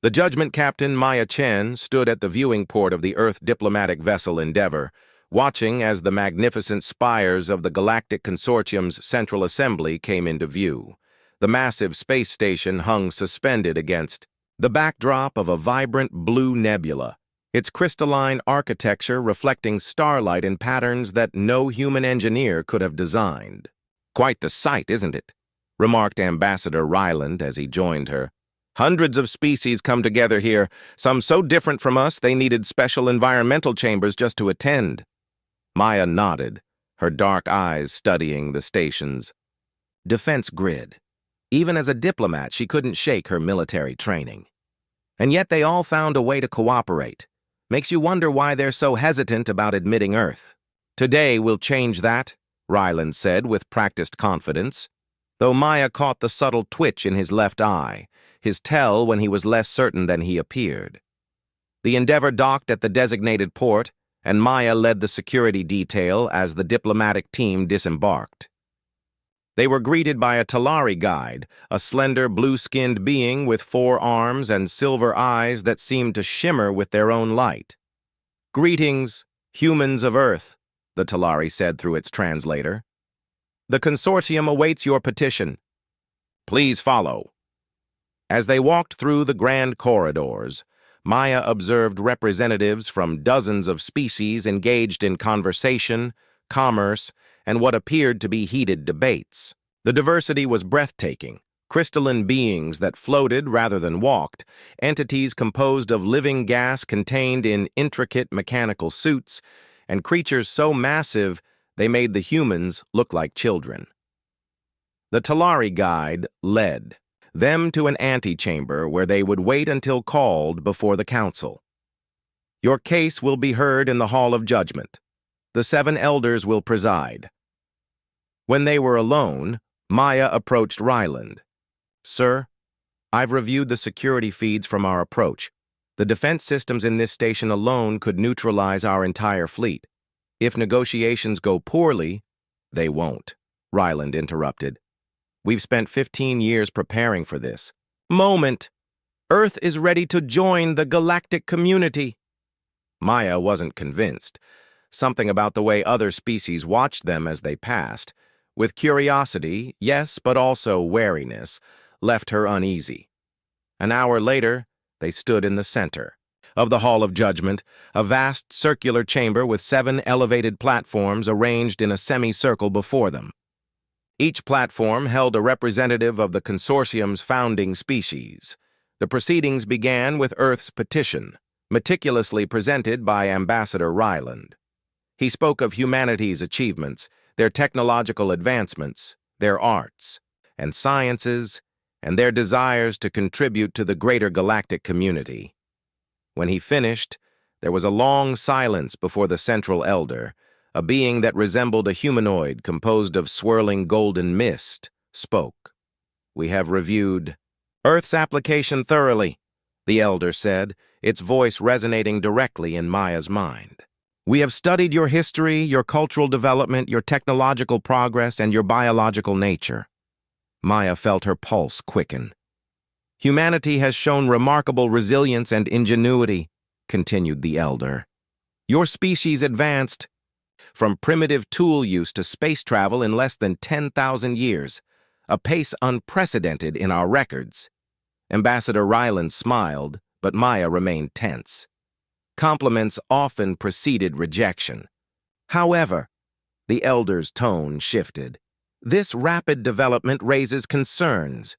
The Judgment Captain Maya Chen stood at the viewing port of the Earth diplomatic vessel Endeavor, watching as the magnificent spires of the Galactic Consortium's Central Assembly came into view. The massive space station hung suspended against the backdrop of a vibrant blue nebula, its crystalline architecture reflecting starlight in patterns that no human engineer could have designed. "Quite the sight, isn't it?" remarked Ambassador Ryland as he joined her. "Hundreds of species come together here, some so different from us they needed special environmental chambers just to attend." Maya nodded, her dark eyes studying the station's defense grid. Even as a diplomat, she couldn't shake her military training. And yet they all found a way to cooperate. Makes you wonder why they're so hesitant about admitting Earth. "Today we'll change that," Ryland said with practiced confidence, though Maya caught the subtle twitch in his left eye, his tell when he was less certain than he appeared. The Endeavor docked at the designated port, and Maya led the security detail as the diplomatic team disembarked. They were greeted by a Talari guide, a slender blue-skinned being with 4 arms and silver eyes that seemed to shimmer with their own light. "Greetings, humans of Earth," the Talari said through its translator. "The consortium awaits your petition. Please follow." As they walked through the grand corridors, Maya observed representatives from dozens of species engaged in conversation, commerce, and what appeared to be heated debates. The diversity was breathtaking. Crystalline beings that floated rather than walked, entities composed of living gas contained in intricate mechanical suits, and creatures so massive they made the humans look like children. The Talari guide led them to an antechamber where they would wait until called before the council. "Your case will be heard in the Hall of Judgment. The 7 elders will preside." When they were alone, Maya approached Ryland. "Sir, I've reviewed the security feeds from our approach. The defense systems in this station alone could neutralize our entire fleet. If negotiations go poorly—" "They won't," Ryland interrupted. "We've spent 15 years preparing for this moment. Earth is ready to join the galactic community." Maya wasn't convinced. Something about the way other species watched them as they passed, with curiosity, yes, but also wariness, left her uneasy. An hour later, they stood in the center of the Hall of Judgment, a vast circular chamber with 7 elevated platforms arranged in a semicircle before them. Each platform held a representative of the consortium's founding species. The proceedings began with Earth's petition, meticulously presented by Ambassador Ryland. He spoke of humanity's achievements, their technological advancements, their arts and sciences, and their desires to contribute to the greater galactic community. When he finished, there was a long silence before the central elder, a being that resembled a humanoid composed of swirling golden mist, spoke. "We have reviewed Earth's application thoroughly," the elder said, its voice resonating directly in Maya's mind. "We have studied your history, your cultural development, your technological progress, and your biological nature." Maya felt her pulse quicken. "Humanity has shown remarkable resilience and ingenuity," continued the elder. "Your species advanced from primitive tool use to space travel in less than 10,000 years, a pace unprecedented in our records." Ambassador Ryland smiled, but Maya remained tense. Compliments often preceded rejection. However, the elder's tone shifted. "This rapid development raises concerns.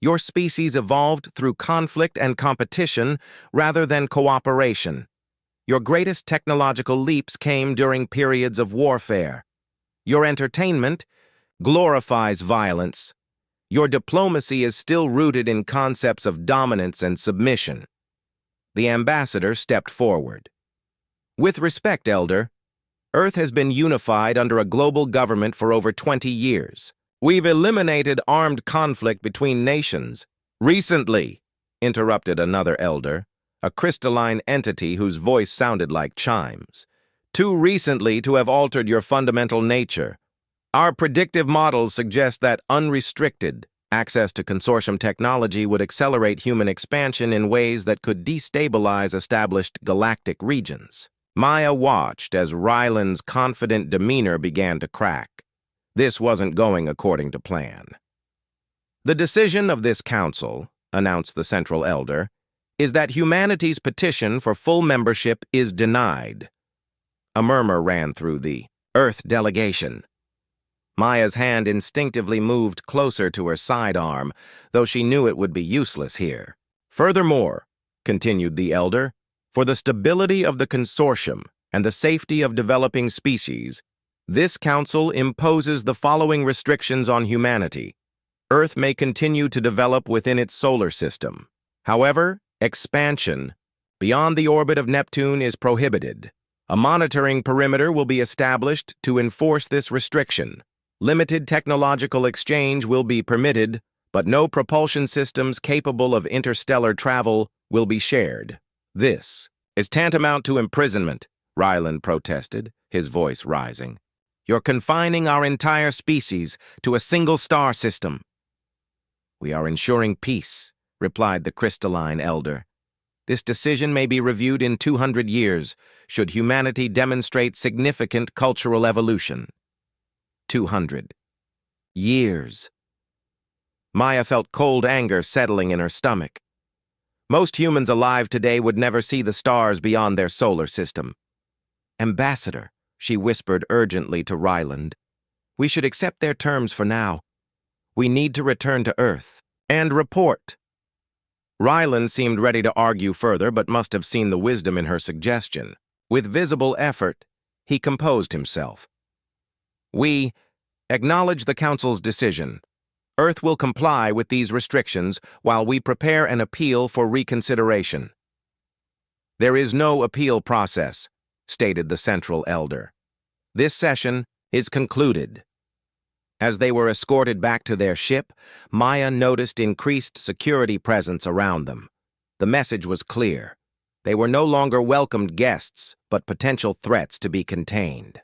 Your species evolved through conflict and competition rather than cooperation. Your greatest technological leaps came during periods of warfare. Your entertainment glorifies violence. Your diplomacy is still rooted in concepts of dominance and submission." The ambassador stepped forward. "With respect, Elder, Earth has been unified under a global government for over 20 years. We've eliminated armed conflict between nations. Recently," interrupted another elder, a crystalline entity whose voice sounded like chimes, "too recently to have altered your fundamental nature. Our predictive models suggest that unrestricted, Access to consortium technology would accelerate human expansion in ways that could destabilize established galactic regions. Maya watched as Ryland's confident demeanor began to crack. This wasn't going according to plan. "The decision of this council," announced the Central Elder, "is that humanity's petition for full membership is denied." A murmur ran through the Earth delegation. Maya's hand instinctively moved closer to her sidearm, though she knew it would be useless here. "Furthermore," continued the Elder, "for the stability of the consortium and the safety of developing species, this council imposes the following restrictions on humanity. Earth may continue to develop within its solar system. However, expansion beyond the orbit of Neptune is prohibited. A monitoring perimeter will be established to enforce this restriction. Limited technological exchange will be permitted, but no propulsion systems capable of interstellar travel will be shared." "This is tantamount to imprisonment," Ryland protested, his voice rising. "You're confining our entire species to a single star system." "We are ensuring peace," replied the crystalline Elder. "This decision may be reviewed in 200 years, should humanity demonstrate significant cultural evolution." 200 years. Maya felt cold anger settling in her stomach. Most humans alive today would never see the stars beyond their solar system. "Ambassador," she whispered urgently to Ryland, "we should accept their terms for now. We need to return to Earth and report." Ryland seemed ready to argue further, but must have seen the wisdom in her suggestion. With visible effort, he composed himself. "We acknowledge the Council's decision. Earth will comply with these restrictions while we prepare an appeal for reconsideration." "There is no appeal process," stated the Central Elder. "This session is concluded." As they were escorted back to their ship, Maya noticed increased security presence around them. The message was clear. They were no longer welcomed guests, but potential threats to be contained.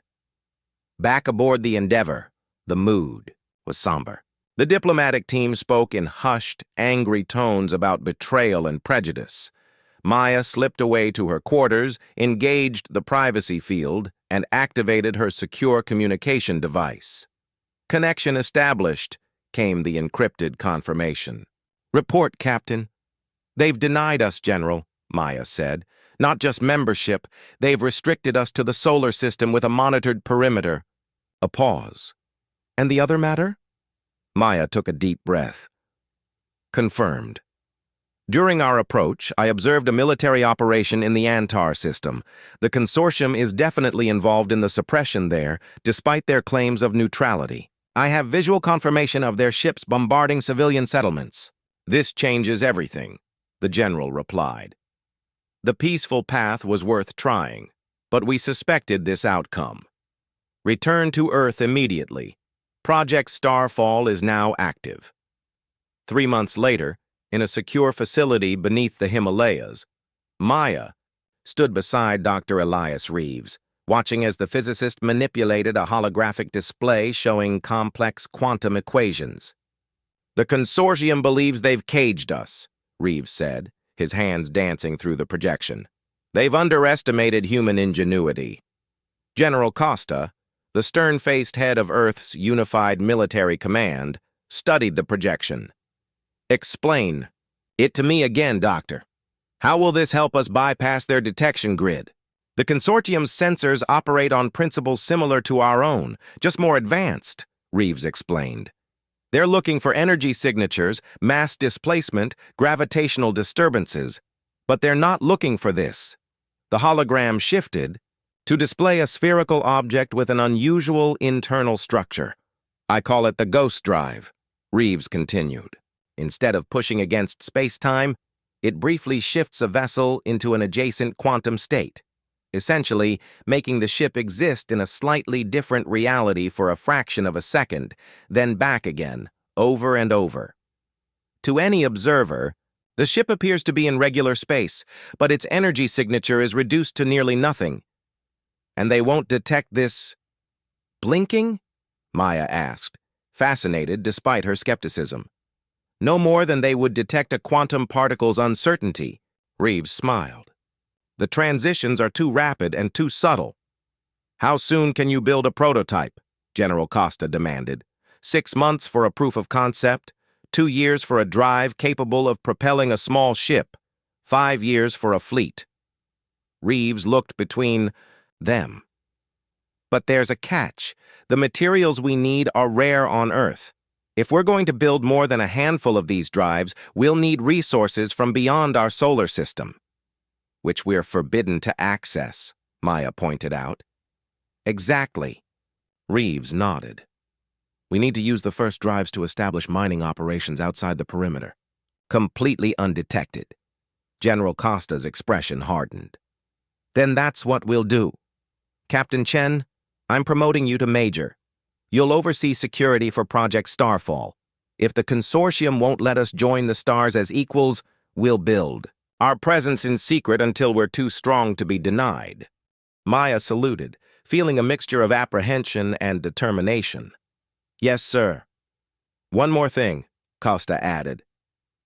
Back aboard the Endeavor, the mood was somber. The diplomatic team spoke in hushed, angry tones about betrayal and prejudice. Maya slipped away to her quarters, engaged the privacy field, and activated her secure communication device. "Connection established," came the encrypted confirmation. "Report, Captain." "They've denied us, General," Maya said. "Not just membership, they've restricted us to the solar system with a monitored perimeter." A pause. "And the other matter?" Maya took a deep breath. "Confirmed. During our approach, I observed a military operation in the Antar system. The consortium is definitely involved in the suppression there, despite their claims of neutrality. I have visual confirmation of their ships bombarding civilian settlements." "This changes everything," the general replied. "The peaceful path was worth trying, but we suspected this outcome. Return to Earth immediately. Project Starfall is now active." 3 months later, in a secure facility beneath the Himalayas, Maya stood beside Dr. Elias Reeves, watching as the physicist manipulated a holographic display showing complex quantum equations. "The consortium believes they've caged us," Reeves said, his hands dancing through the projection. "They've underestimated human ingenuity." General Costa, the stern-faced head of Earth's unified military command, studied the projection. "Explain it to me again, Doctor. How will this help us bypass their detection grid?" "The consortium's sensors operate on principles similar to our own, just more advanced," Reeves explained. "They're looking for energy signatures, mass displacement, gravitational disturbances, but they're not looking for this." The hologram shifted to display a spherical object with an unusual internal structure. "I call it the ghost drive," Reeves continued. "Instead of pushing against space-time, it briefly shifts a vessel into an adjacent quantum state, essentially making the ship exist in a slightly different reality for a fraction of a second, then back again, over and over. To any observer, the ship appears to be in regular space, but its energy signature is reduced to nearly nothing. And they won't detect this blinking?" Maya asked, fascinated despite her skepticism. No more than they would detect a quantum particle's uncertainty. Reeves smiled. The transitions are too rapid and too subtle. How soon can you build a prototype? General Costa demanded. 6 months for a proof of concept, 2 years for a drive capable of propelling a small ship, 5 years for a fleet. Reeves looked between them. But there's a catch. The materials we need are rare on Earth. If we're going to build more than a handful of these drives, we'll need resources from beyond our solar system, which we're forbidden to access, Maya pointed out. Exactly. Reeves nodded. We need to use the first drives to establish mining operations outside the perimeter, completely undetected. General Costa's expression hardened. Then that's what we'll do. Captain Chen, I'm promoting you to Major. You'll oversee security for Project Starfall. If the consortium won't let us join the stars as equals, we'll build our presence in secret until we're too strong to be denied. Maya saluted, feeling a mixture of apprehension and determination. Yes, sir. One more thing, Costa added.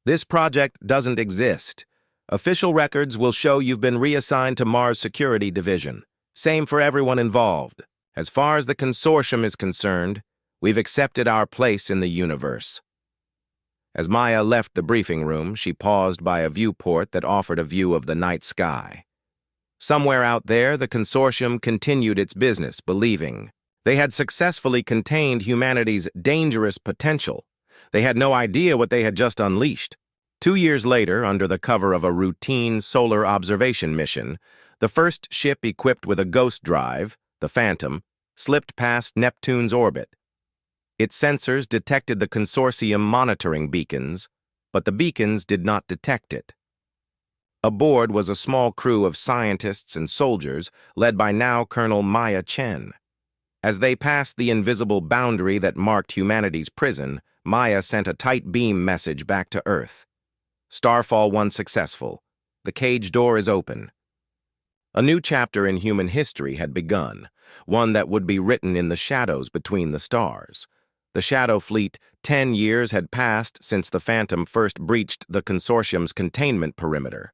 This project doesn't exist. Official records will show you've been reassigned to Mars Security Division. Same for everyone involved. As far as the consortium is concerned, we've accepted our place in the universe. As Maya left the briefing room, she paused by a viewport that offered a view of the night sky. Somewhere out there, the consortium continued its business, believing they had successfully contained humanity's dangerous potential. They had no idea what they had just unleashed. 2 years later, under the cover of a routine solar observation mission, the first ship equipped with a ghost drive, the Phantom, slipped past Neptune's orbit. Its sensors detected the consortium monitoring beacons, but the beacons did not detect it. Aboard was a small crew of scientists and soldiers led by now Colonel Maya Chen. As they passed the invisible boundary that marked humanity's prison, Maya sent a tight beam message back to Earth. Starfall 1 successful. The cage door is open. A new chapter in human history had begun, one that would be written in the shadows between the stars. The Shadow Fleet, 10 years had passed since the Phantom first breached the consortium's containment perimeter.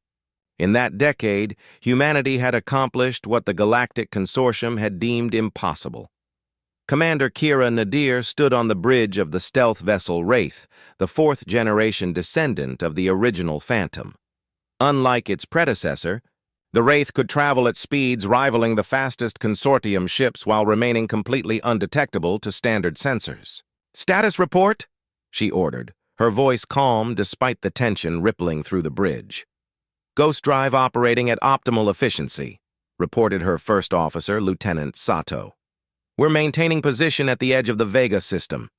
In that decade, humanity had accomplished what the Galactic Consortium had deemed impossible. Commander Kira Nadir stood on the bridge of the stealth vessel Wraith, the fourth-generation descendant of the original Phantom. Unlike its predecessor, the Wraith could travel at speeds rivaling the fastest consortium ships while remaining completely undetectable to standard sensors. "Status report," she ordered, her voice calm despite the tension rippling through the bridge. "Ghost drive operating at optimal efficiency," reported her first officer, Lieutenant Sato. "We're maintaining position at the edge of the Vega system.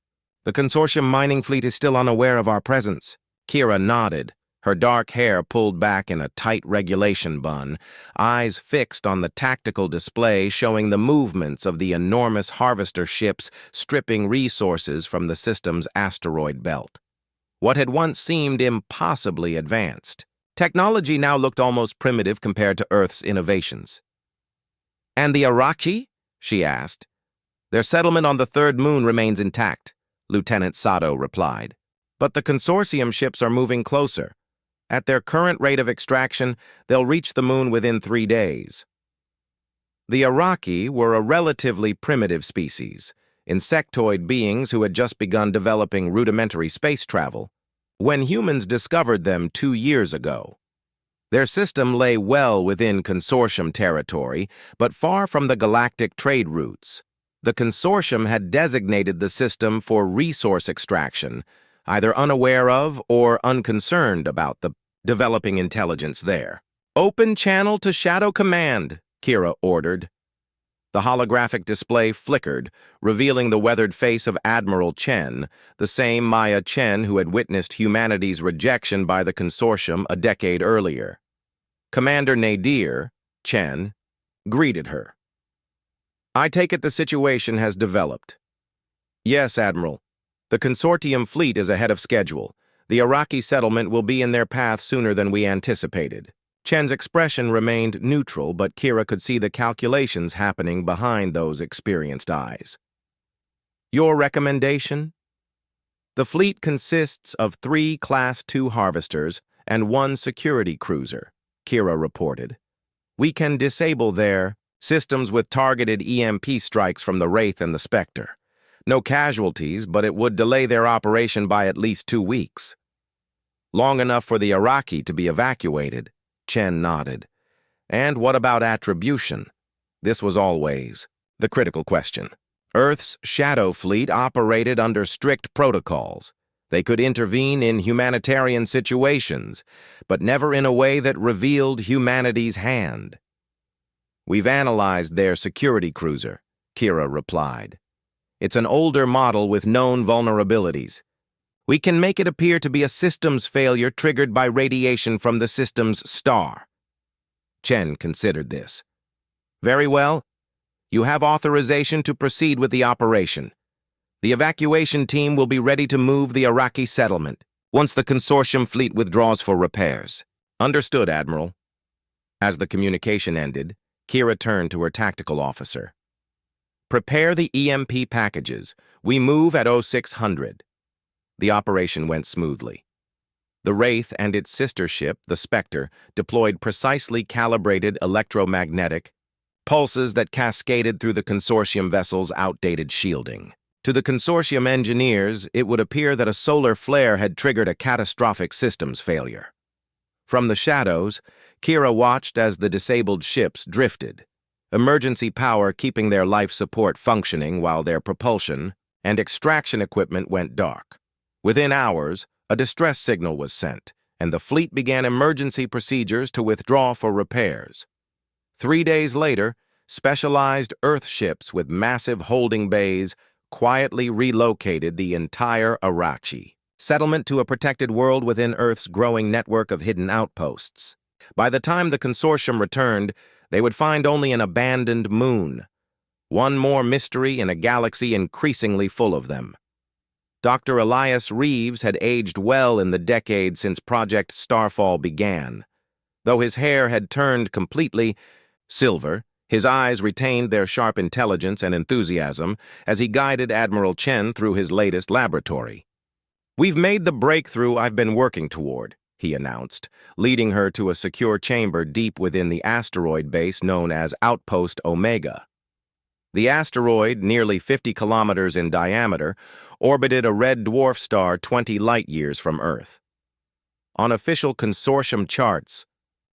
The consortium mining fleet is still unaware of our presence." Kira nodded, her dark hair pulled back in a tight regulation bun, eyes fixed on the tactical display showing the movements of the enormous harvester ships stripping resources from the system's asteroid belt. What had once seemed impossibly advanced, technology now looked almost primitive compared to Earth's innovations. "And the Iraqi?" she asked. "Their settlement on the third moon remains intact," Lieutenant Sato replied. "But the consortium ships are moving closer. At their current rate of extraction, they'll reach the moon within 3 days." The Iraqi were a relatively primitive species, insectoid beings who had just begun developing rudimentary space travel when humans discovered them 2 years ago. Their system lay well within consortium territory, but far from the galactic trade routes. The consortium had designated the system for resource extraction, either unaware of or unconcerned about the developing intelligence there. "Open channel to Shadow Command," Kira ordered. The holographic display flickered, revealing the weathered face of Admiral Chen, the same Maya Chen who had witnessed humanity's rejection by the consortium a decade earlier. Commander Nadir, Chen, greeted her. "I take it the situation has developed." "Yes, Admiral. The consortium fleet is ahead of schedule. The Iraqi settlement will be in their path sooner than we anticipated." Chen's expression remained neutral, but Kira could see the calculations happening behind those experienced eyes. "Your recommendation?" The fleet consists of 3 Class II harvesters and 1 security cruiser, Kira reported. We can disable their systems with targeted EMP strikes from the Wraith and the Spectre. No casualties, but it would delay their operation by at least 2 weeks. Long enough for the Iraqi to be evacuated, Chen nodded. And what about attribution? This was always the critical question. Earth's Shadow Fleet operated under strict protocols. They could intervene in humanitarian situations, but never in a way that revealed humanity's hand. We've analyzed their security cruiser, Kira replied. It's an older model with known vulnerabilities. We can make it appear to be a systems failure triggered by radiation from the system's star. Chen considered this. Very well. You have authorization to proceed with the operation. The evacuation team will be ready to move the Iraqi settlement once the consortium fleet withdraws for repairs. Understood, Admiral. As the communication ended, Kira turned to her tactical officer. Prepare the EMP packages. We move at 0600. The operation went smoothly. The Wraith and its sister ship, the Spectre, deployed precisely calibrated electromagnetic pulses that cascaded through the consortium vessel's outdated shielding. To the consortium engineers, it would appear that a solar flare had triggered a catastrophic systems failure. From the shadows, Kira watched as the disabled ships drifted, emergency power keeping their life support functioning while their propulsion and extraction equipment went dark. Within hours, a distress signal was sent, and the fleet began emergency procedures to withdraw for repairs. 3 days later, specialized Earth ships with massive holding bays quietly relocated the entire Iraqi settlement to a protected world within Earth's growing network of hidden outposts. By the time the consortium returned, they would find only an abandoned moon, one more mystery in a galaxy increasingly full of them. Dr. Elias Reeves had aged well in the decade since Project Starfall began. Though his hair had turned completely silver, his eyes retained their sharp intelligence and enthusiasm as he guided Admiral Chen through his latest laboratory. "We've made the breakthrough I've been working toward," he announced, leading her to a secure chamber deep within the asteroid base known as Outpost Omega. The asteroid, nearly 50 kilometers in diameter, orbited a red dwarf star 20 light-years from Earth. On official consortium charts,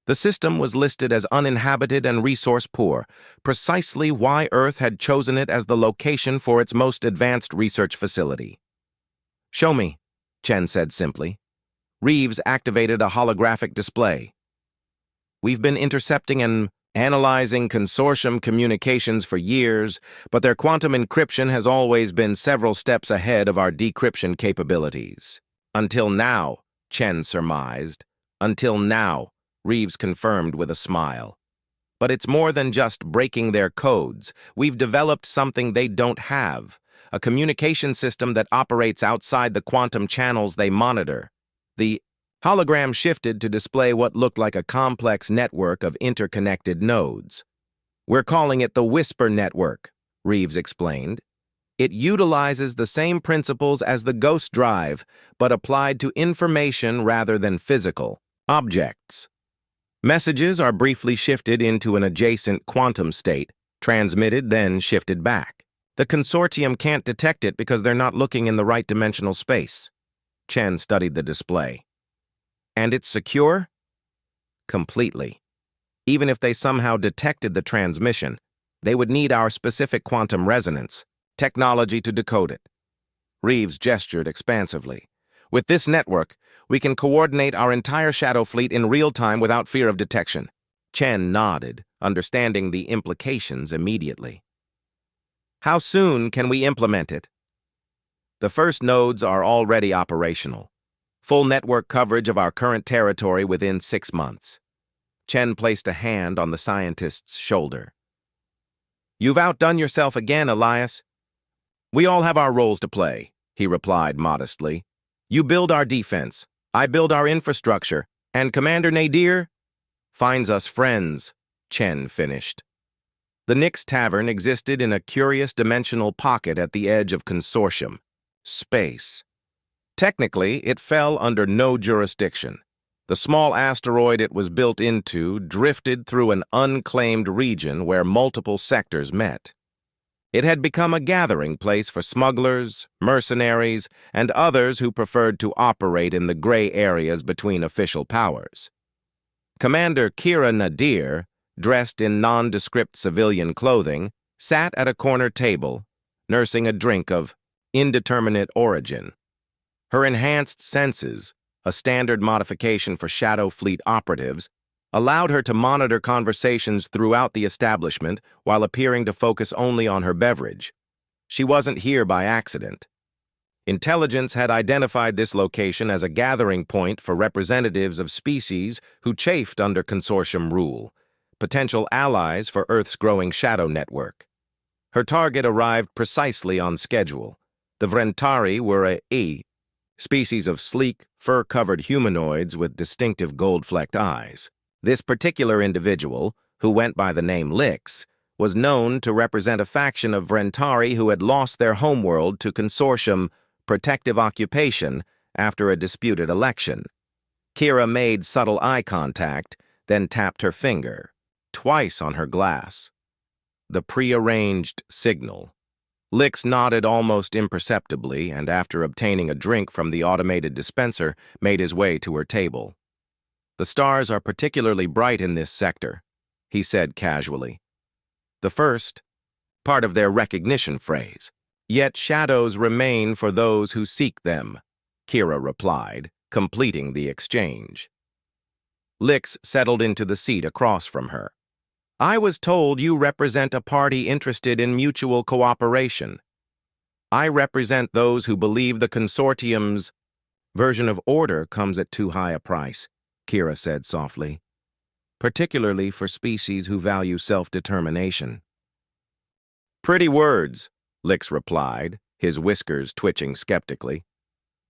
the system was listed as uninhabited and resource-poor, precisely why Earth had chosen it as the location for its most advanced research facility. "Show me," Chen said simply. Reeves activated a holographic display. "We've been intercepting and analyzing consortium communications for years, but their quantum encryption has always been several steps ahead of our decryption capabilities. Until now," Chen surmised. "Until now," Reeves confirmed with a smile. "But it's more than just breaking their codes. We've developed something they don't have, a communication system that operates outside the quantum channels they monitor." The hologram shifted to display what looked like a complex network of interconnected nodes. "We're calling it the Whisper Network," Reeves explained. "It utilizes the same principles as the Ghost Drive, but applied to information rather than physical objects. Messages are briefly shifted into an adjacent quantum state, transmitted, then shifted back. The consortium can't detect it because they're not looking in the right dimensional space." Chen studied the display. "And it's secure?" "Completely. Even if they somehow detected the transmission, they would need our specific quantum resonance technology to decode it." Reeves gestured expansively. "With this network, we can coordinate our entire shadow fleet in real time without fear of detection." Chen nodded, understanding the implications immediately. "How soon can we implement it?" "The first nodes are already operational. Full network coverage of our current territory within 6 months." Chen placed a hand on the scientist's shoulder. "You've outdone yourself again, Elias." "We all have our roles to play," he replied modestly. "You build our defense, I build our infrastructure, and Commander Nadir finds us friends," Chen finished. The Nyx Tavern existed in a curious dimensional pocket at the edge of consortium space. Technically, it fell under no jurisdiction. The small asteroid it was built into drifted through an unclaimed region where multiple sectors met. It had become a gathering place for smugglers, mercenaries, and others who preferred to operate in the gray areas between official powers. Commander Kira Nadir, dressed in nondescript civilian clothing, sat at a corner table, nursing a drink of indeterminate origin. Her enhanced senses, a standard modification for Shadow Fleet operatives, allowed her to monitor conversations throughout the establishment while appearing to focus only on her beverage. She wasn't here by accident. Intelligence had identified this location as a gathering point for representatives of species who chafed under consortium rule, potential allies for Earth's growing shadow network. Her target arrived precisely on schedule. The Vrentari were a species of sleek, fur-covered humanoids with distinctive gold-flecked eyes. This particular individual, who went by the name Lix, was known to represent a faction of Vrentari who had lost their homeworld to consortium protective occupation after a disputed election. Kira made subtle eye contact, then tapped her finger, twice on her glass. The prearranged signal. Lix nodded almost imperceptibly and, after obtaining a drink from the automated dispenser, made his way to her table. "The stars are particularly bright in this sector," he said casually. "The first, part of their recognition phrase. Yet shadows remain for those who seek them," Kira replied, completing the exchange. Lix settled into the seat across from her. "I was told you represent a party interested in mutual cooperation. I represent those who believe the consortium's version of order comes at too high a price," Kira said softly, "particularly for species who value self-determination." "Pretty words," Lix replied, his whiskers twitching skeptically.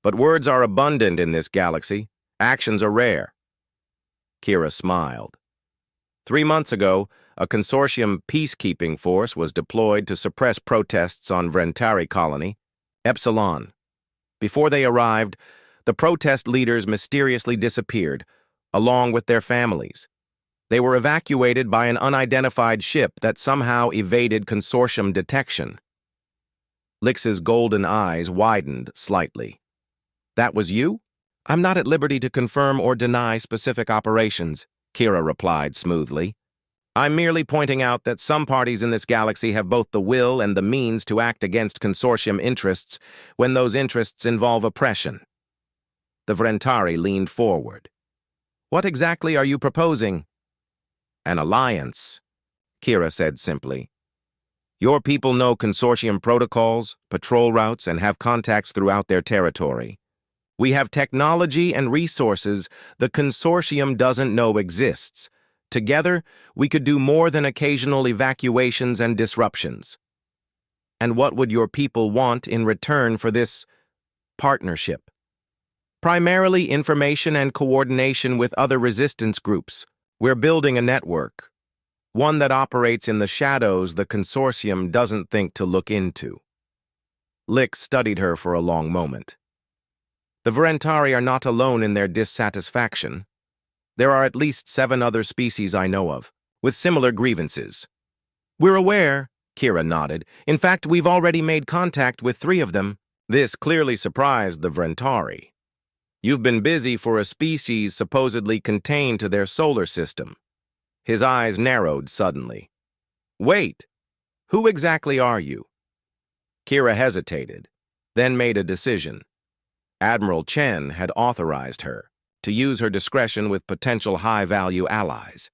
"But words are abundant in this galaxy. Actions are rare." Kira smiled. 3 months ago, a consortium peacekeeping force was deployed to suppress protests on Vrentari colony, Epsilon. Before they arrived, the protest leaders mysteriously disappeared, along with their families. They were evacuated by an unidentified ship that somehow evaded consortium detection. Lix's golden eyes widened slightly. "That was you?" "I'm not at liberty to confirm or deny specific operations," Kira replied smoothly. "I'm merely pointing out that some parties in this galaxy have both the will and the means to act against consortium interests when those interests involve oppression." The Vrentari leaned forward. "What exactly are you proposing?" "An alliance," Kira said simply. "Your people know consortium protocols, patrol routes, and have contacts throughout their territory. We have technology and resources the consortium doesn't know exists. Together, we could do more than occasional evacuations and disruptions." "And what would your people want in return for this partnership?" "Primarily information and coordination with other resistance groups. We're building a network, one that operates in the shadows the consortium doesn't think to look into." Lix studied her for a long moment. "The Vrentari are not alone in their dissatisfaction. There are at least 7 other species I know of, with similar grievances." "We're aware," Kira nodded. "In fact, we've already made contact with 3 of them." This clearly surprised the Vrentari. "You've been busy for a species supposedly contained to their solar system." His eyes narrowed suddenly. "Wait, who exactly are you?" Kira hesitated, then made a decision. Admiral Chen had authorized her to use her discretion with potential high-value allies.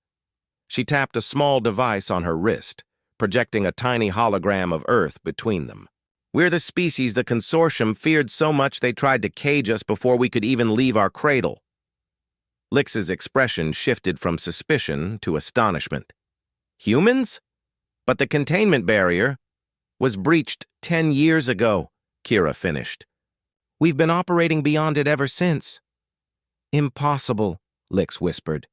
She tapped a small device on her wrist, projecting a tiny hologram of Earth between them. "We're the species the consortium feared so much they tried to cage us before we could even leave our cradle." Lix's expression shifted from suspicion to astonishment. "Humans? But the containment barrier was breached 10 years ago," Kira finished. "We've been operating beyond it ever since." "Impossible," Lix whispered.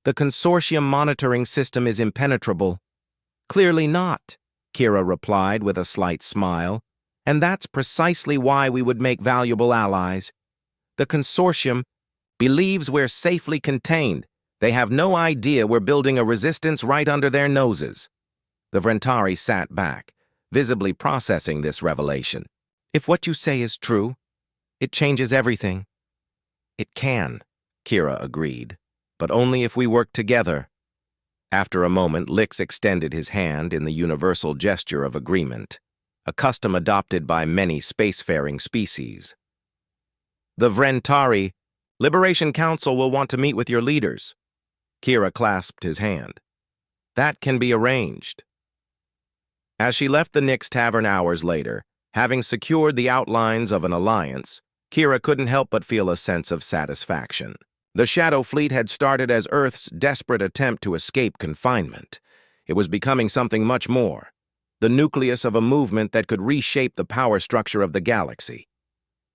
"The consortium monitoring system is impenetrable." "Clearly not," Kira replied with a slight smile. "And that's precisely why we would make valuable allies. The consortium believes we're safely contained. They have no idea we're building a resistance right under their noses. The Vrentari sat back, visibly processing this revelation. If what you say is true, it changes everything. It can, Kira agreed, but only if we work together. After a moment, Lix extended his hand in the universal gesture of agreement, a custom adopted by many spacefaring species. The Vrentari Liberation Council will want to meet with your leaders. Kira clasped his hand. That can be arranged. As she left the Nyx Tavern hours later, having secured the outlines of an alliance, Kira couldn't help but feel a sense of satisfaction. The Shadow Fleet had started as Earth's desperate attempt to escape confinement. It was becoming something much more, the nucleus of a movement that could reshape the power structure of the galaxy.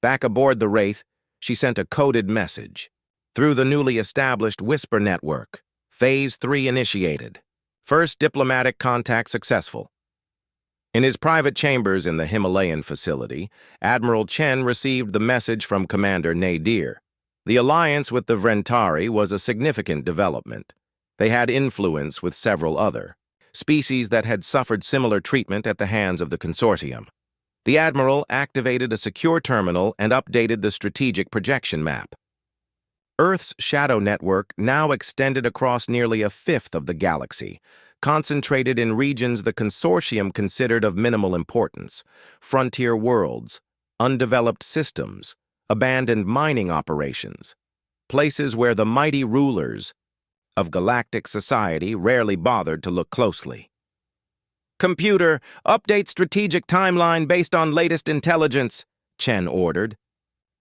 Back aboard the Wraith, she sent a coded message. Through the newly established Whisper Network, Phase 3 initiated. First diplomatic contact successful. In his private chambers in the Himalayan facility, Admiral Chen received the message from Commander Nadir. The alliance with the Vrentari was a significant development. They had influence with several other species that had suffered similar treatment at the hands of the consortium. The Admiral activated a secure terminal and updated the strategic projection map. Earth's shadow network now extended across nearly a fifth of the galaxy, concentrated in regions the consortium considered of minimal importance: frontier worlds, undeveloped systems, abandoned mining operations, places where the mighty rulers of galactic society rarely bothered to look closely. "Computer, update strategic timeline based on latest intelligence," Chen ordered.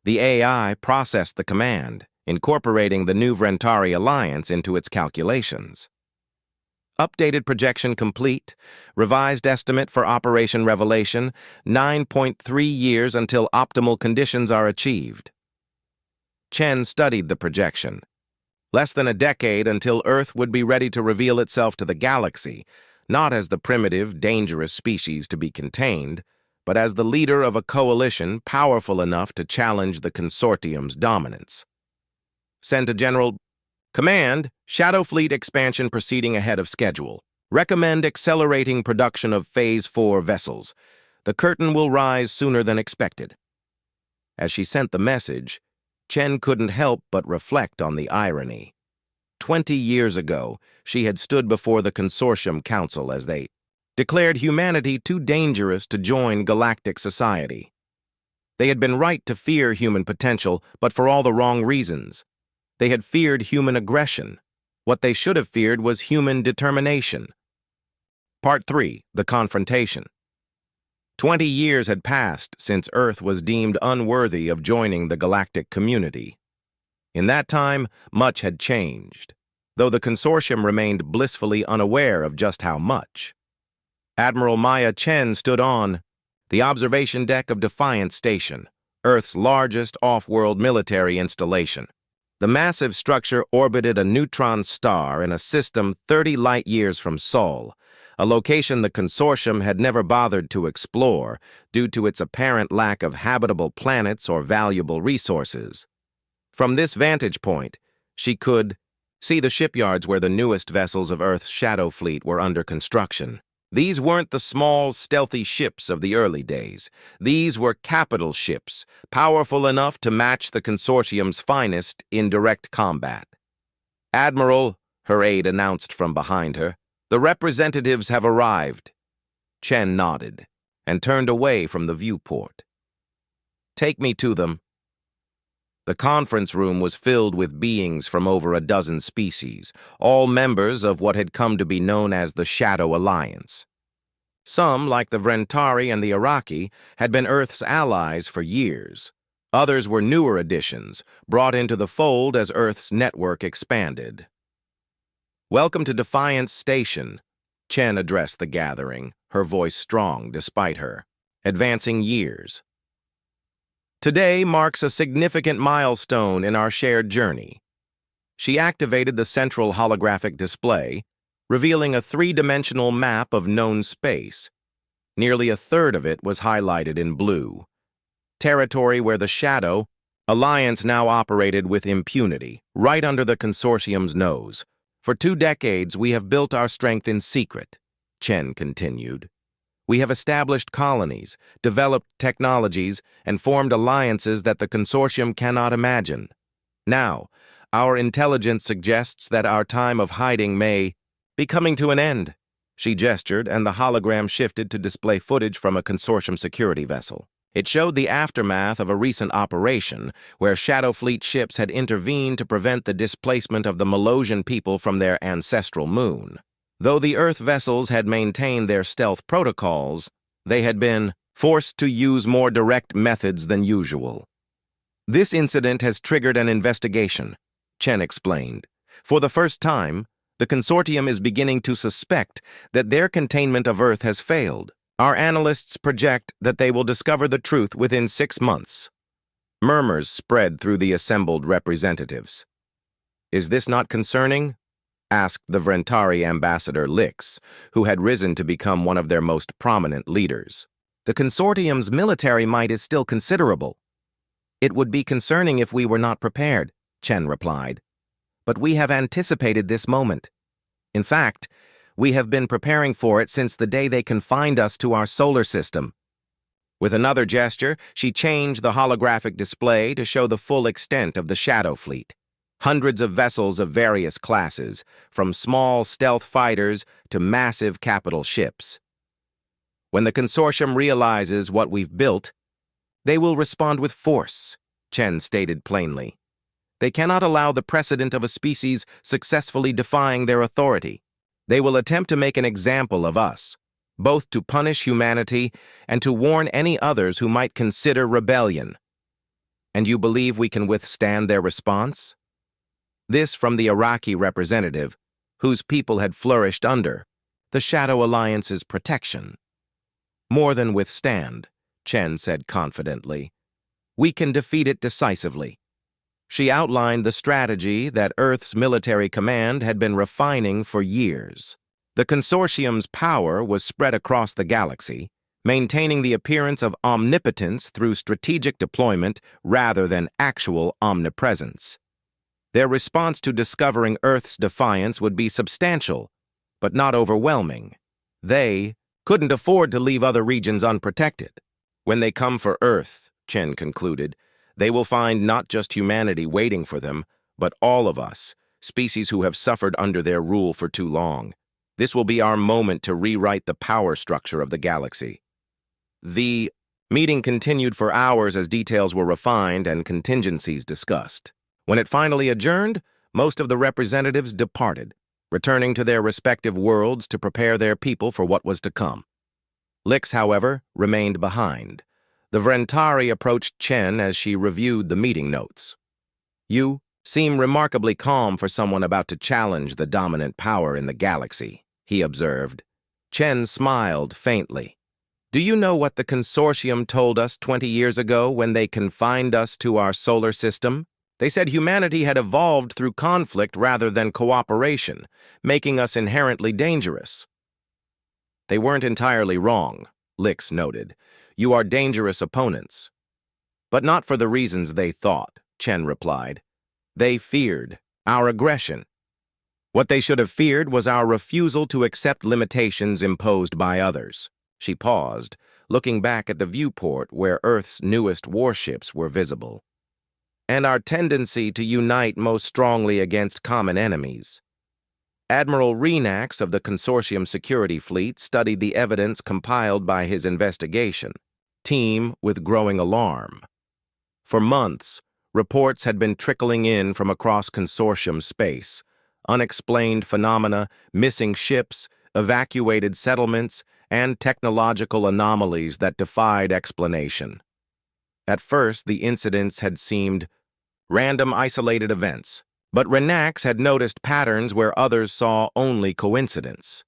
The AI processed the command, incorporating the new Vrentari alliance into its calculations. Updated projection complete. Revised estimate for Operation Revelation, 9.3 years until optimal conditions are achieved. Chen studied the projection. Less than a decade until Earth would be ready to reveal itself to the galaxy, not as the primitive, dangerous species to be contained, but as the leader of a coalition powerful enough to challenge the consortium's dominance. Send to General Command, Shadow Fleet expansion proceeding ahead of schedule. Recommend accelerating production of Phase 4 vessels. The curtain will rise sooner than expected. As she sent the message, Chen couldn't help but reflect on the irony. 20 years ago, she had stood before the Consortium Council as they declared humanity too dangerous to join galactic society. They had been right to fear human potential, but for all the wrong reasons. They had feared human aggression. What they should have feared was human determination. Part 3. The Confrontation. 20 years had passed since Earth was deemed unworthy of joining the galactic community. In that time, much had changed, though the consortium remained blissfully unaware of just how much. Admiral Maya Chen stood on the observation deck of Defiance Station, Earth's largest off-world military installation. The massive structure orbited a neutron star in a system 30 light-years from Sol, a location the consortium had never bothered to explore due to its apparent lack of habitable planets or valuable resources. From this vantage point, she could see the shipyards where the newest vessels of Earth's Shadow Fleet were under construction. These weren't the small, stealthy ships of the early days. These were capital ships, powerful enough to match the consortium's finest in direct combat. "Admiral," her aide announced from behind her, "the representatives have arrived." Chen nodded and turned away from the viewport. "Take me to them." The conference room was filled with beings from over a dozen species, all members of what had come to be known as the Shadow Alliance. Some, like the Vrentari and the Iraqi, had been Earth's allies for years. Others were newer additions, brought into the fold as Earth's network expanded. "Welcome to Defiance Station," Chen addressed the gathering, her voice strong despite her advancing years. "Today marks a significant milestone in our shared journey." She activated the central holographic display, revealing a three-dimensional map of known space. Nearly a third of it was highlighted in blue. Territory where the Shadow Alliance now operated with impunity, right under the consortium's nose. For 2 decades, we have built our strength in secret, Chen continued. We have established colonies, developed technologies, and formed alliances that the consortium cannot imagine. Now, our intelligence suggests that our time of hiding may be coming to an end. She gestured, and the hologram shifted to display footage from a consortium security vessel. It showed the aftermath of a recent operation where Shadow Fleet ships had intervened to prevent the displacement of the Malosian people from their ancestral moon. Though the Earth vessels had maintained their stealth protocols, they had been forced to use more direct methods than usual. This incident has triggered an investigation, Chen explained. For the first time, the consortium is beginning to suspect that their containment of Earth has failed. Our analysts project that they will discover the truth within 6 months. Murmurs spread through the assembled representatives. Is this not concerning? Asked the Vrentari ambassador Lix, who had risen to become one of their most prominent leaders. The consortium's military might is still considerable. It would be concerning if we were not prepared, Chen replied. But we have anticipated this moment. In fact, we have been preparing for it since the day they confined us to our solar system. With another gesture, she changed the holographic display to show the full extent of the Shadow Fleet. Hundreds of vessels of various classes, from small stealth fighters to massive capital ships. When the consortium realizes what we've built, they will respond with force, Chen stated plainly. They cannot allow the precedent of a species successfully defying their authority. They will attempt to make an example of us, both to punish humanity and to warn any others who might consider rebellion. And you believe we can withstand their response? This from the Iraqi representative, whose people had flourished under the Shadow Alliance's protection. More than withstand, Chen said confidently. We can defeat it decisively. She outlined the strategy that Earth's military command had been refining for years. The consortium's power was spread across the galaxy, maintaining the appearance of omnipotence through strategic deployment rather than actual omnipresence. Their response to discovering Earth's defiance would be substantial, but not overwhelming. They couldn't afford to leave other regions unprotected. When they come for Earth, Chen concluded, they will find not just humanity waiting for them, but all of us, species who have suffered under their rule for too long. This will be our moment to rewrite the power structure of the galaxy. The meeting continued for hours as details were refined and contingencies discussed. When it finally adjourned, most of the representatives departed, returning to their respective worlds to prepare their people for what was to come. Lix, however, remained behind. The Vrentari approached Chen as she reviewed the meeting notes. You seem remarkably calm for someone about to challenge the dominant power in the galaxy, he observed. Chen smiled faintly. Do you know what the consortium told us 20 years ago when they confined us to our solar system? They said humanity had evolved through conflict rather than cooperation, making us inherently dangerous. They weren't entirely wrong, Lix noted. You are dangerous opponents. But not for the reasons they thought, Chen replied. They feared our aggression. What they should have feared was our refusal to accept limitations imposed by others. She paused, looking back at the viewport where Earth's newest warships were visible. And our tendency to unite most strongly against common enemies. Admiral Renax of the Consortium Security Fleet studied the evidence compiled by his investigation team with growing alarm. For months, reports had been trickling in from across consortium space. Unexplained phenomena, missing ships, evacuated settlements, and technological anomalies that defied explanation. At first, the incidents had seemed random isolated events, but Renax had noticed patterns where others saw only coincidence.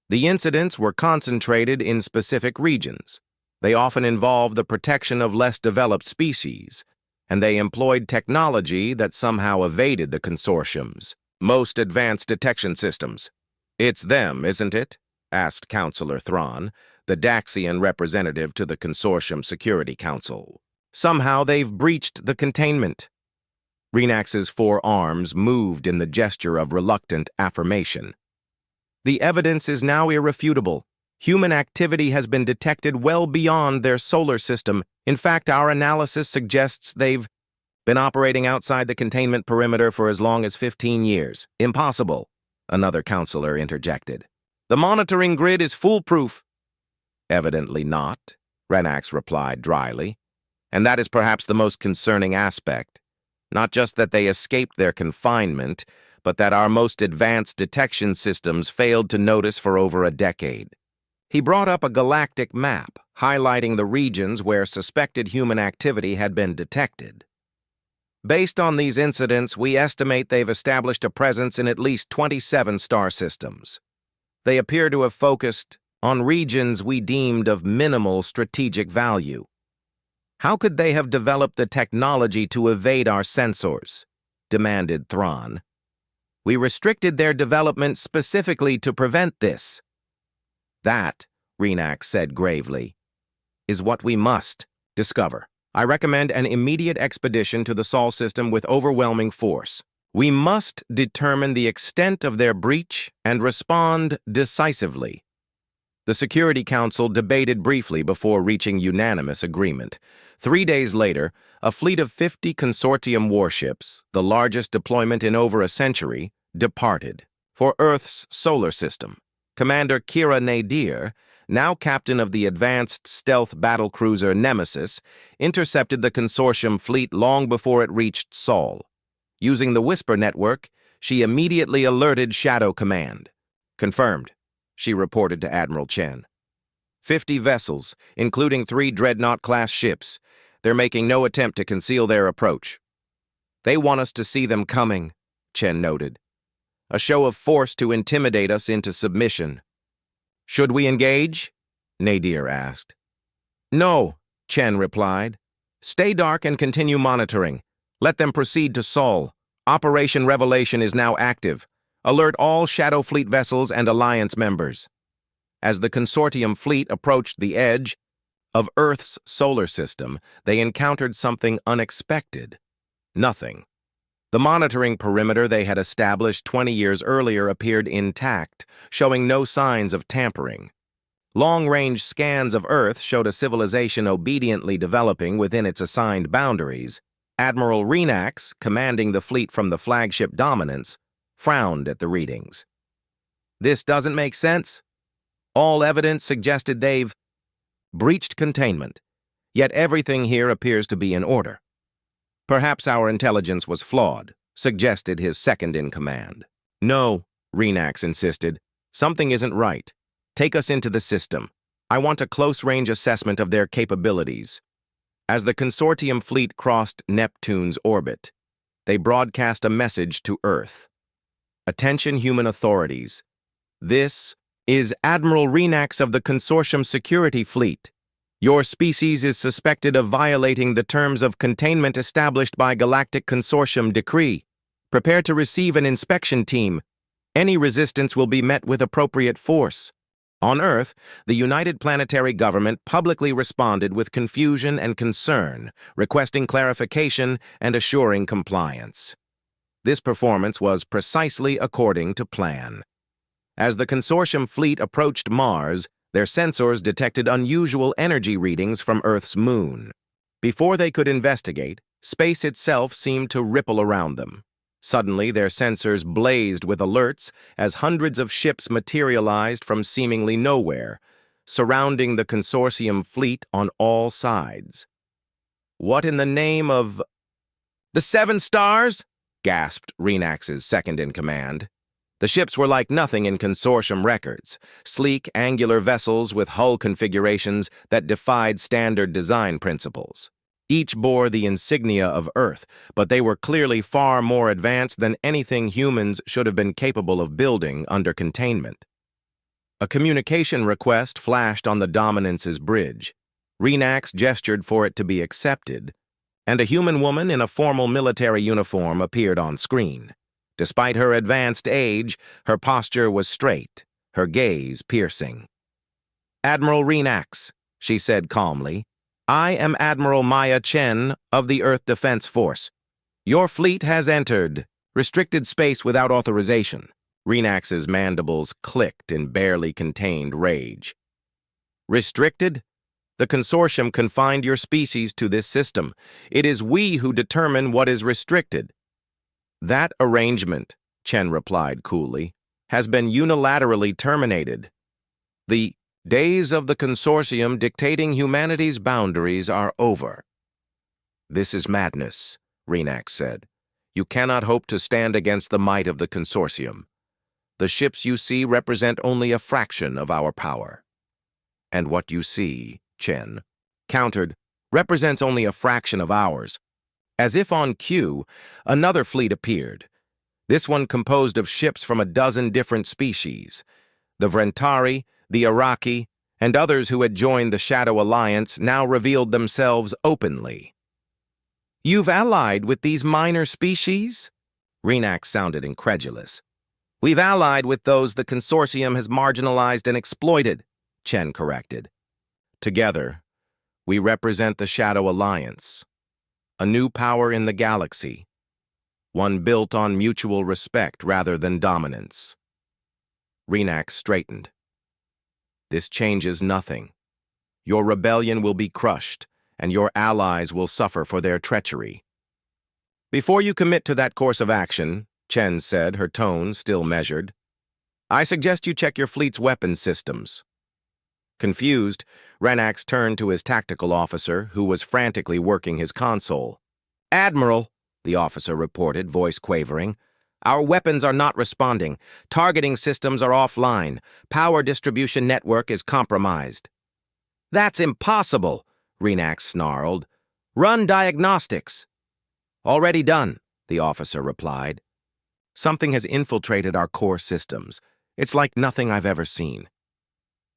The incidents were concentrated in specific regions. They often involved the protection of less developed species, and they employed technology that somehow evaded the consortium's most advanced detection systems. It's them, isn't it? Asked Counselor Thrawn, the Daxian representative to the Consortium Security Council. Somehow they've breached the containment. Renax's four arms moved in the gesture of reluctant affirmation. The evidence is now irrefutable. Human activity has been detected well beyond their solar system. In fact, our analysis suggests they've been operating outside the containment perimeter for as long as 15 years. Impossible, another counselor interjected. The monitoring grid is foolproof. Evidently not, Renax replied dryly. And that is perhaps the most concerning aspect. Not just that they escaped their confinement, but that our most advanced detection systems failed to notice for over a decade. He brought up a galactic map, highlighting the regions where suspected human activity had been detected. Based on these incidents, we estimate they've established a presence in at least 27 star systems. They appear to have focused on regions we deemed of minimal strategic value. How could they have developed the technology to evade our sensors? Demanded Thrawn. We restricted their development specifically to prevent this. That, Renax said gravely, is what we must discover. I recommend an immediate expedition to the Sol system with overwhelming force. We must determine the extent of their breach and respond decisively. The Security Council debated briefly before reaching unanimous agreement. 3 days later, a fleet of 50 consortium warships, the largest deployment in over a century, departed for Earth's solar system. Commander Kira Nadir, now captain of the advanced stealth battlecruiser Nemesis, intercepted the consortium fleet long before it reached Sol. Using the Whisper network, she immediately alerted Shadow Command. Confirmed, she reported to Admiral Chen. 50 vessels, including 3 Dreadnought-class ships. They're making no attempt to conceal their approach. They want us to see them coming, Chen noted. A show of force to intimidate us into submission. Should we engage? Nadir asked. No, Chen replied. Stay dark and continue monitoring. Let them proceed to Sol. Operation Revelation is now active. Alert all Shadow Fleet vessels and Alliance members. As the consortium fleet approached the edge of Earth's solar system, they encountered something unexpected. Nothing. The monitoring perimeter they had established 20 years earlier appeared intact, showing no signs of tampering. Long-range scans of Earth showed a civilization obediently developing within its assigned boundaries. Admiral Renax, commanding the fleet from the flagship Dominance, frowned at the readings. This doesn't make sense. All evidence suggested they've breached containment, yet everything here appears to be in order. Perhaps our intelligence was flawed, suggested his second-in-command. No, Renax insisted. Something isn't right. Take us into the system. I want a close-range assessment of their capabilities. As the consortium fleet crossed Neptune's orbit, they broadcast a message to Earth. Attention, human authorities. This is Admiral Renax of the Consortium Security Fleet. Your species is suspected of violating the terms of containment established by Galactic Consortium decree. Prepare to receive an inspection team. Any resistance will be met with appropriate force. On Earth, the United Planetary Government publicly responded with confusion and concern, requesting clarification and assuring compliance. This performance was precisely according to plan. As the consortium fleet approached Mars, their sensors detected unusual energy readings from Earth's moon. Before they could investigate, space itself seemed to ripple around them. Suddenly, their sensors blazed with alerts as hundreds of ships materialized from seemingly nowhere, surrounding the consortium fleet on all sides. What in the name of... The 7 stars? Gasped Renax's second-in-command. The ships were like nothing in consortium records, sleek, angular vessels with hull configurations that defied standard design principles. Each bore the insignia of Earth, but they were clearly far more advanced than anything humans should have been capable of building under containment. A communication request flashed on the Dominance's bridge. Renax gestured for it to be accepted, and a human woman in a formal military uniform appeared on screen. Despite her advanced age, her posture was straight, her gaze piercing. Admiral Renax, she said calmly, I am Admiral Maya Chen of the Earth Defense Force. Your fleet has entered restricted space without authorization. Renax's mandibles clicked in barely contained rage. Restricted? The consortium confined your species to this system. It is we who determine what is restricted. That arrangement, Chen replied coolly, has been unilaterally terminated. The days of the consortium dictating humanity's boundaries are over. This is madness, Renax said. You cannot hope to stand against the might of the consortium. The ships you see represent only a fraction of our power. And what you see, Chen countered, represents only a fraction of ours. As if on cue, another fleet appeared. This one composed of ships from a dozen different species. The Vrentari, the Iraqi, and others who had joined the Shadow Alliance now revealed themselves openly. You've allied with these minor species? Renax sounded incredulous. We've allied with those the consortium has marginalized and exploited, Chen corrected. Together, we represent the Shadow Alliance, a new power in the galaxy, one built on mutual respect rather than dominance. Renax straightened. This changes nothing. Your rebellion will be crushed, and your allies will suffer for their treachery. Before you commit to that course of action, Chen said, her tone still measured, I suggest you check your fleet's weapons systems. Confused, Renax turned to his tactical officer, who was frantically working his console. Admiral, the officer reported, voice quavering, our weapons are not responding. Targeting systems are offline. Power distribution network is compromised. That's impossible, Renax snarled. Run diagnostics. Already done, the officer replied. Something has infiltrated our core systems. It's like nothing I've ever seen.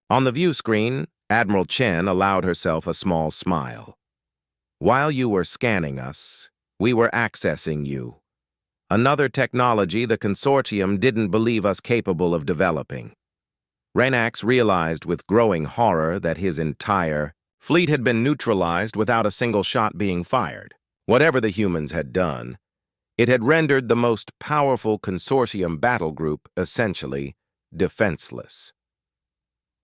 On the view screen, Admiral Chen allowed herself a small smile. While you were scanning us, we were accessing you. Another technology the consortium didn't believe us capable of developing. Renax realized with growing horror that his entire fleet had been neutralized without a single shot being fired. Whatever the humans had done, it had rendered the most powerful consortium battle group essentially defenseless.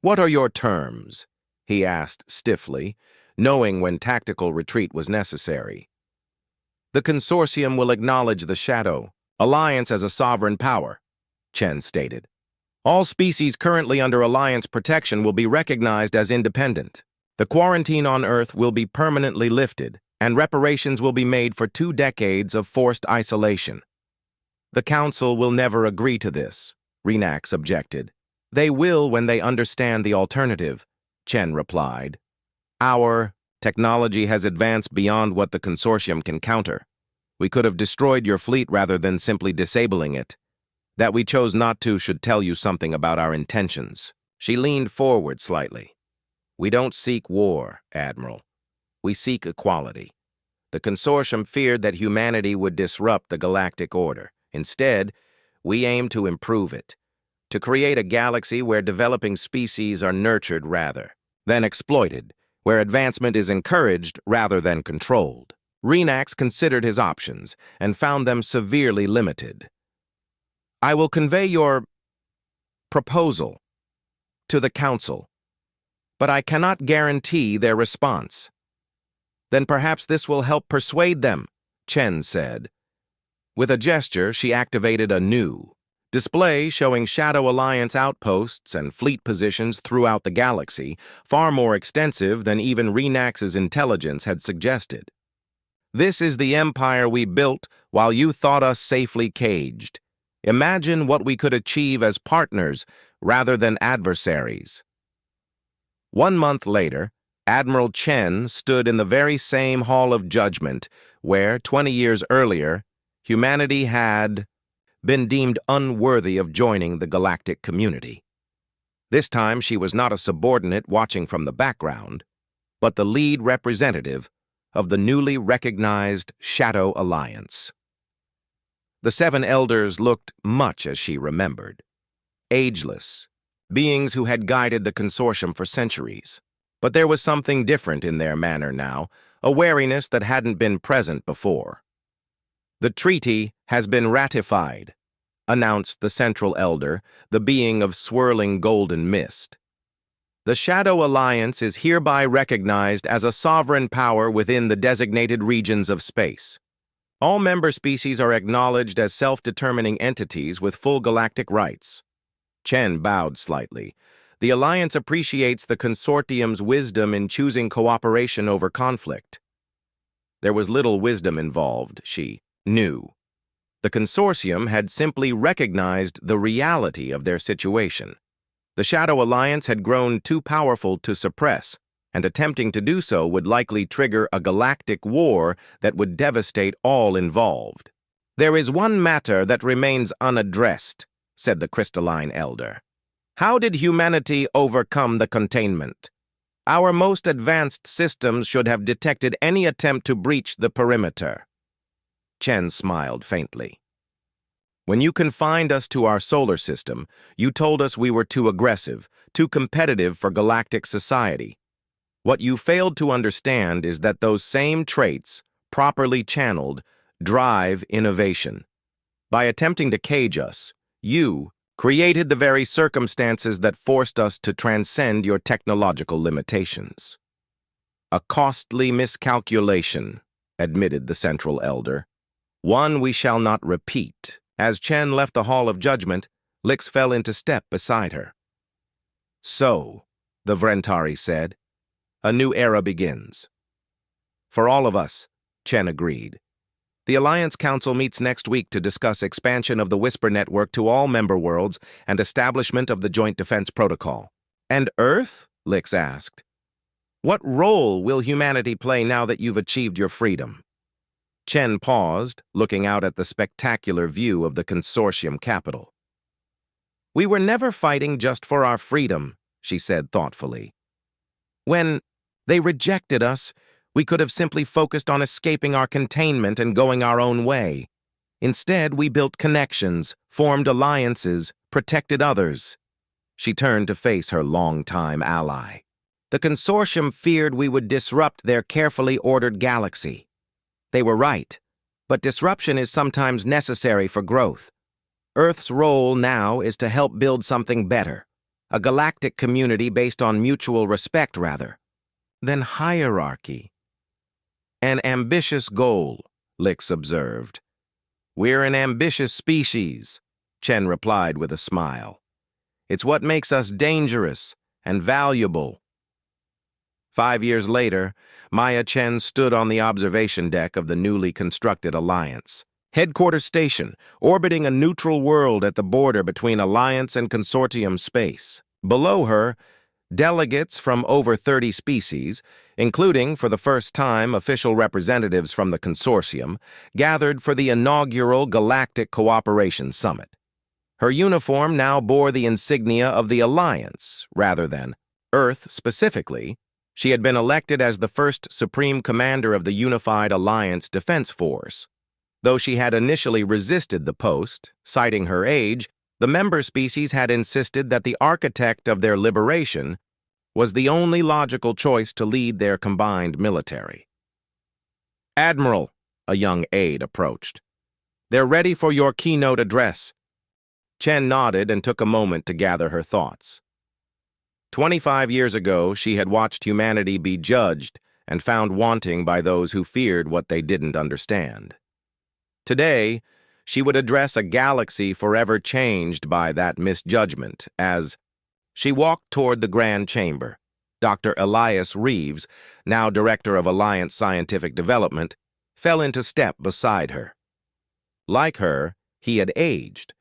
What are your terms? He asked stiffly, knowing when tactical retreat was necessary. The consortium will acknowledge the Shadow Alliance as a sovereign power, Chen stated. All species currently under Alliance protection will be recognized as independent. The quarantine on Earth will be permanently lifted, and reparations will be made for 2 decades of forced isolation. The Council will never agree to this, Renax objected. They will when they understand the alternative, Chen replied. Our technology has advanced beyond what the consortium can counter. We could have destroyed your fleet rather than simply disabling it. That we chose not to should tell you something about our intentions. She leaned forward slightly. We don't seek war, Admiral. We seek equality. The consortium feared that humanity would disrupt the galactic order. Instead, we aim to improve it, to create a galaxy where developing species are nurtured rather than exploited, where advancement is encouraged rather than controlled. Renax considered his options and found them severely limited. I will convey your proposal to the Council, but I cannot guarantee their response. Then perhaps this will help persuade them, Chen said. With a gesture, she activated a new display showing Shadow Alliance outposts and fleet positions throughout the galaxy, far more extensive than even Renax's intelligence had suggested. This is the empire we built while you thought us safely caged. Imagine what we could achieve as partners rather than adversaries. 1 month later, Admiral Chen stood in the very same Hall of Judgment where, 20 years earlier, humanity had been deemed unworthy of joining the galactic community. This time she was not a subordinate watching from the background, but the lead representative of the newly recognized Shadow Alliance. The 7 elders looked much as she remembered. Ageless, beings who had guided the consortium for centuries. But there was something different in their manner now, a wariness that hadn't been present before. "The treaty has been ratified," announced the Central Elder, the being of swirling golden mist. "The Shadow Alliance is hereby recognized as a sovereign power within the designated regions of space. All member species are acknowledged as self-determining entities with full galactic rights." Chen bowed slightly. "The Alliance appreciates the Consortium's wisdom in choosing cooperation over conflict." There was little wisdom involved, she knew. The Consortium had simply recognized the reality of their situation. The Shadow Alliance had grown too powerful to suppress, and attempting to do so would likely trigger a galactic war that would devastate all involved. "There is one matter that remains unaddressed," said the Crystalline Elder. "How did humanity overcome the containment? Our most advanced systems should have detected any attempt to breach the perimeter." Chen smiled faintly. "When you confined us to our solar system, you told us we were too aggressive, too competitive for galactic society. What you failed to understand is that those same traits, properly channeled, drive innovation. By attempting to cage us, you created the very circumstances that forced us to transcend your technological limitations." "A costly miscalculation," admitted the Central Elder. "One we shall not repeat." As Chen left the Hall of Judgment, Lix fell into step beside her. "So," the Vrentari said, "a new era begins." "For all of us," Chen agreed. "The Alliance Council meets next week to discuss expansion of the Whisper Network to all member worlds and establishment of the Joint Defense Protocol." "And Earth?" Lix asked. "What role will humanity play now that you've achieved your freedom?" Chen paused, looking out at the spectacular view of the Consortium capital. "We were never fighting just for our freedom," she said thoughtfully. "When they rejected us, we could have simply focused on escaping our containment and going our own way. Instead, we built connections, formed alliances, protected others." She turned to face her longtime ally. "The Consortium feared we would disrupt their carefully ordered galaxy. They were right, but disruption is sometimes necessary for growth. Earth's role now is to help build something better, a galactic community based on mutual respect rather than hierarchy." "An ambitious goal," Lix observed. "We're an ambitious species," Chen replied with a smile. "It's what makes us dangerous and valuable." 5 years later, Maya Chen stood on the observation deck of the newly constructed Alliance. Headquarters station, orbiting a neutral world at the border between Alliance and Consortium space. Below her, delegates from over 30 species, including, for the first time, official representatives from the Consortium, gathered for the inaugural Galactic Cooperation Summit. Her uniform now bore the insignia of the Alliance, rather than Earth specifically. She had been elected as the first Supreme Commander of the Unified Alliance Defense Force. Though she had initially resisted the post, citing her age, the member species had insisted that the architect of their liberation was the only logical choice to lead their combined military. "Admiral," a young aide approached. "They're ready for your keynote address." Chen nodded and took a moment to gather her thoughts. 25 years ago, she had watched humanity be judged and found wanting by those who feared what they didn't understand. Today, she would address a galaxy forever changed by that misjudgment as she walked toward the Grand Chamber. Dr. Elias Reeves, now Director of Alliance Scientific Development, fell into step beside her. Like her, he had aged,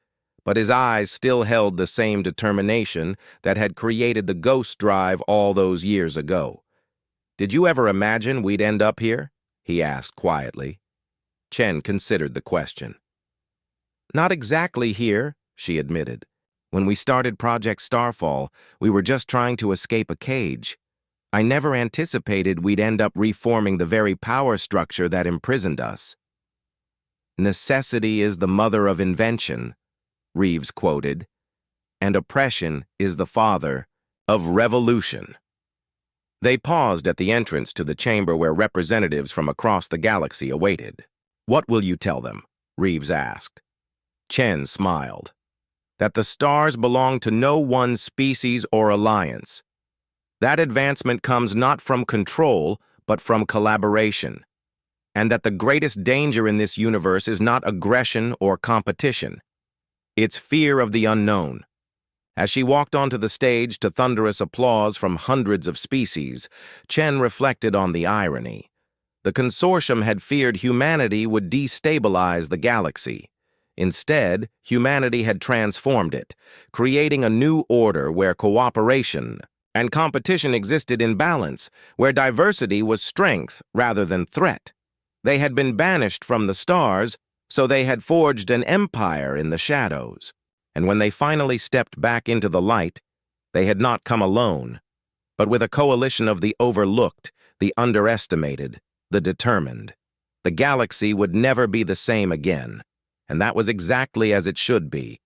but his eyes still held the same determination that had created the ghost drive all those years ago. "Did you ever imagine we'd end up here?" he asked quietly. Chen considered the question. "Not exactly here," she admitted. "When we started Project Starfall, we were just trying to escape a cage. I never anticipated we'd end up reforming the very power structure that imprisoned us." "Necessity is the mother of invention," Reeves quoted, "and oppression is the father of revolution." They paused at the entrance to the chamber where representatives from across the galaxy awaited. "What will you tell them?" Reeves asked. Chen smiled. "That the stars belong to no one species or alliance. That advancement comes not from control, but from collaboration. And that the greatest danger in this universe is not aggression or competition. It's fear of the unknown." As she walked onto the stage to thunderous applause from hundreds of species, Chen reflected on the irony. The consortium had feared humanity would destabilize the galaxy. Instead, humanity had transformed it, creating a new order where cooperation and competition existed in balance, where diversity was strength rather than threat. They had been banished from the stars, so they had forged an empire in the shadows. And when they finally stepped back into the light, they had not come alone, but with a coalition of the overlooked, the underestimated, the determined. The galaxy would never be the same again, and that was exactly as it should be.